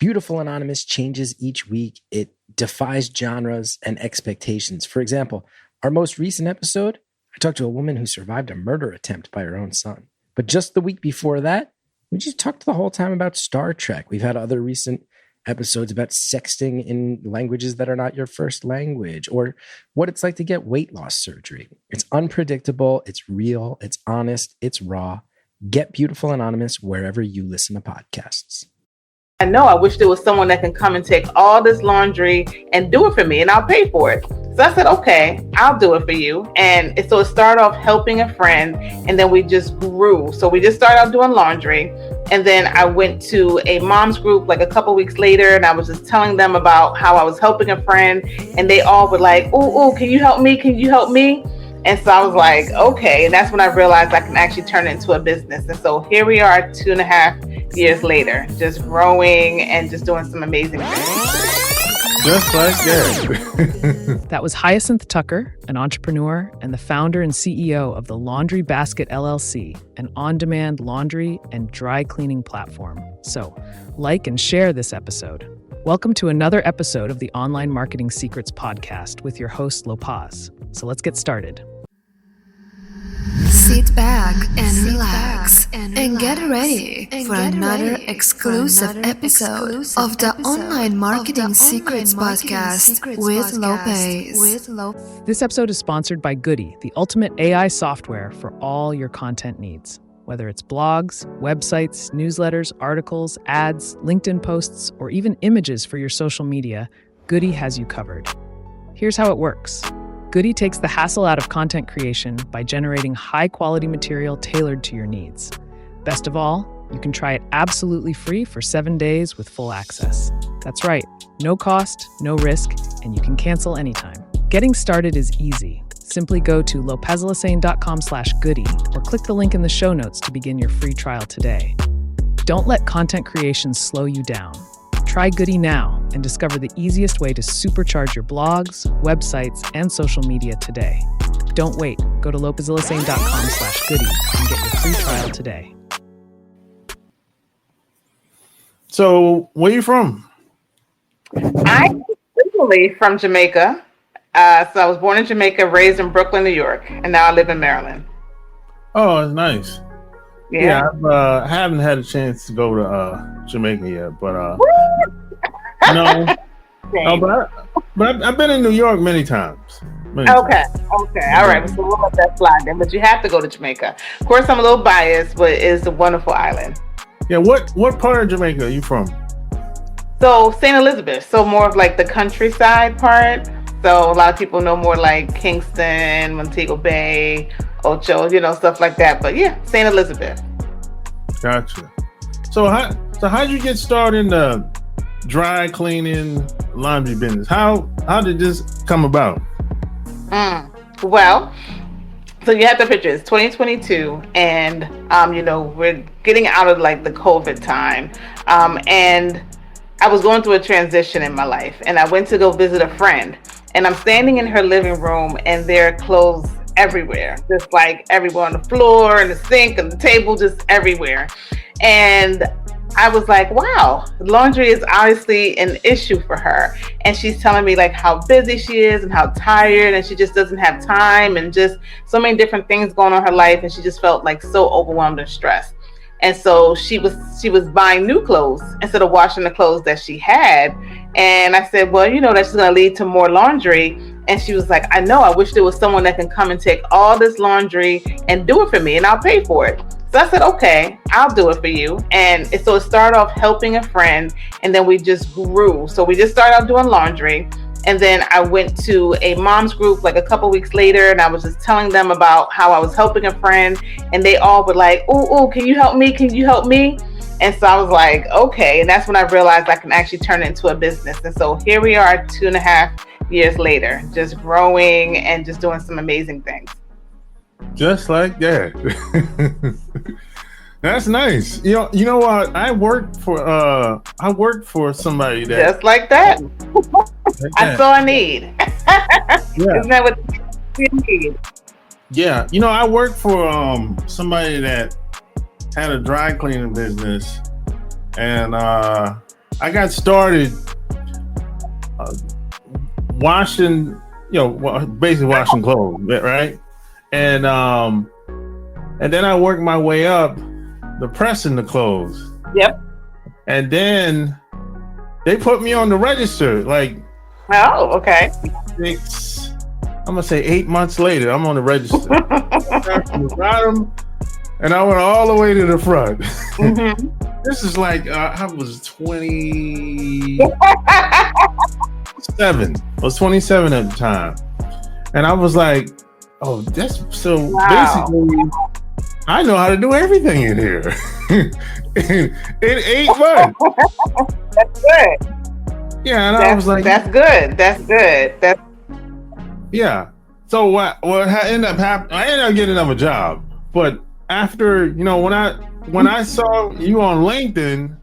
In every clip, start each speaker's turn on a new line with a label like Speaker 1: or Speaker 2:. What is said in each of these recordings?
Speaker 1: Beautiful Anonymous changes each week. It defies genres and expectations. For example, our most recent episode, I talked to a woman who survived a murder attempt by her own son. But just the week before that, we just talked the whole time about Star Trek. We've had other recent episodes about sexting in languages that are not your first language, or what it's like to get weight loss surgery. It's unpredictable, it's real, it's honest, it's raw. Get Beautiful Anonymous wherever you listen to podcasts.
Speaker 2: I know I wish there was someone that can come and take all this laundry and do it for me, and I'll pay for it. So I said, okay, I'll do it for you. And so it started off helping a friend, and then we just grew. So we just started out doing laundry. And then I went to a mom's group like a couple weeks later, and I was just telling them about how I was helping a friend. And they all were like, oh, can you help me? Can you help me? And so I was like, okay. And that's when I realized I can actually turn it into a business. And so here we are 2.5 years later, just growing and just doing some amazing things.
Speaker 3: Just like that.
Speaker 4: That was Hyacinth Tucker, an entrepreneur and the founder and CEO of the Laundry Basket LLC, an on-demand laundry and dry cleaning platform. So, like and share this episode. Welcome to another episode of the Online Marketing Secrets podcast with your host, Lopaz. So let's get started.
Speaker 5: Sit back and relax and get ready for another exclusive episode of the Online Marketing Secrets podcast with Lopez.
Speaker 4: This episode is sponsored by Goody, the ultimate AI software for all your content needs. Whether it's blogs, websites, newsletters, articles, ads, LinkedIn posts, or even images for your social media, Goody has you covered. Here's how it works. Goody takes the hassle out of content creation by generating high-quality material tailored to your needs. Best of all, you can try it absolutely free for 7 days with full access. That's right, no cost, no risk, and you can cancel anytime. Getting started is easy. Simply go to lopezlasane.com/goody or click the link in the show notes to begin your free trial today. Don't let content creation slow you down. Try Goody now and discover the easiest way to supercharge your blogs, websites, and social media today. Don't wait. Go to lopezlasane.com/goody and get your free trial today.
Speaker 3: So, where you from?
Speaker 2: I'm originally from Jamaica. So I was born in Jamaica, raised in Brooklyn, New York, and now I live in Maryland.
Speaker 3: Oh, it's nice.
Speaker 2: Yeah.
Speaker 3: I haven't had a chance to go to Jamaica yet, but no. But I've been in New York many times.
Speaker 2: Okay, all right. So we'll let that slide then. But you have to go to Jamaica. Of course, I'm a little biased, but it's a wonderful island.
Speaker 3: Yeah. What part of Jamaica are you from?
Speaker 2: So St. Elizabeth. So more of like the countryside part. So a lot of people know more like Kingston, Montego Bay, Ocho, stuff like that. But yeah, St. Elizabeth.
Speaker 3: Gotcha. So how'd you get started in the dry cleaning laundry business? How did this come about?
Speaker 2: Well, so you have to picture it's 2022, and we're getting out of like the COVID time, and I was going through a transition in my life, and I went to go visit a friend. And I'm standing in her living room, and there are clothes everywhere, just like everywhere on the floor and the sink and the table, just everywhere. And I was like, wow, laundry is obviously an issue for her. And she's telling me like how busy she is and how tired, and she just doesn't have time, and just so many different things going on in her life. And she just felt like so overwhelmed and stressed. And so she was buying new clothes instead of washing the clothes that she had. And I said, well, that's just going to lead to more laundry. And she was like, I know, I wish there was someone that can come and take all this laundry and do it for me, and I'll pay for it. So I said, okay, I'll do it for you. And so it started off helping a friend, and then we just grew. So we just started out doing laundry. And then I went to a mom's group like a couple weeks later, and I was just telling them about how I was helping a friend, and they all were like, oh, can you help me? Can you help me? And so I was like, okay. And that's when I realized I can actually turn it into a business. And so here we are 2.5 years later, just growing and just doing some amazing things.
Speaker 3: Just like that. That's nice. You know what? I worked for somebody that
Speaker 2: just like that. I saw a need.
Speaker 3: Yeah.
Speaker 2: Isn't that what you need?
Speaker 3: Yeah. I worked for somebody that had a dry cleaning business, and I got started washing, basically washing clothes, right? And then I worked my way up to pressing the clothes.
Speaker 2: Yep.
Speaker 3: And then they put me on the register. Like,
Speaker 2: oh, okay.
Speaker 3: I'm gonna say 8 months later, I'm on the register. From the bottom, and I went all the way to the front. Mm-hmm. This is like I was 27. I was 27 at the time, and I was like, "Oh, that's so." Wow. Basically, I know how to do everything in here in 8 months.
Speaker 2: That's good.
Speaker 3: Yeah, and I was like,
Speaker 2: "That's good. That's good."
Speaker 3: Yeah. So what ended up happening? I ended up getting another job, but after when I saw you on LinkedIn,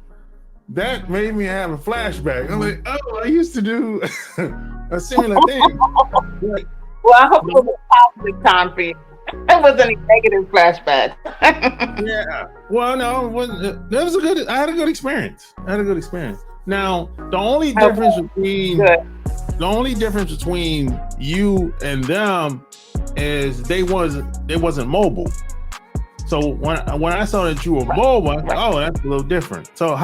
Speaker 3: that made me have a flashback. I'm like, oh, I used to do a similar thing.
Speaker 2: Well, I hope it was a positive time for you. It wasn't a negative flashback.
Speaker 3: Yeah. Well, no, it wasn't. That was I had a good experience. Now, the only difference between you and them is they wasn't mobile. So when I saw that you were mobile, I was like, oh, that's a little different. So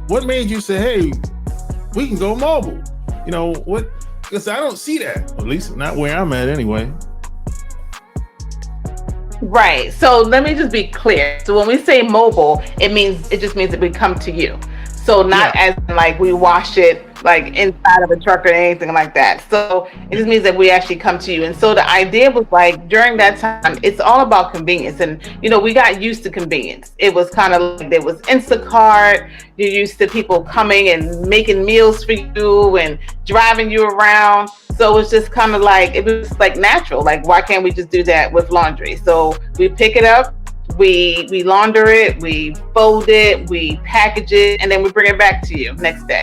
Speaker 3: what made you say, hey, we can go mobile? What? Because I don't see that, at least not where I'm at anyway.
Speaker 2: Right. So let me just be clear. So when we say mobile, it just means that we come to you. So not as like we wash it like inside of a truck or anything like that. So it just means that we actually come to you. And so the idea was like during that time, it's all about convenience. And we got used to convenience. It was kind of like there was Instacart. You're used to people coming and making meals for you and driving you around. So it's just kind of like, it was like natural. Like, why can't we just do that with laundry? So we pick it up, we launder it, we fold it, we package it, and then we bring it back to you next day.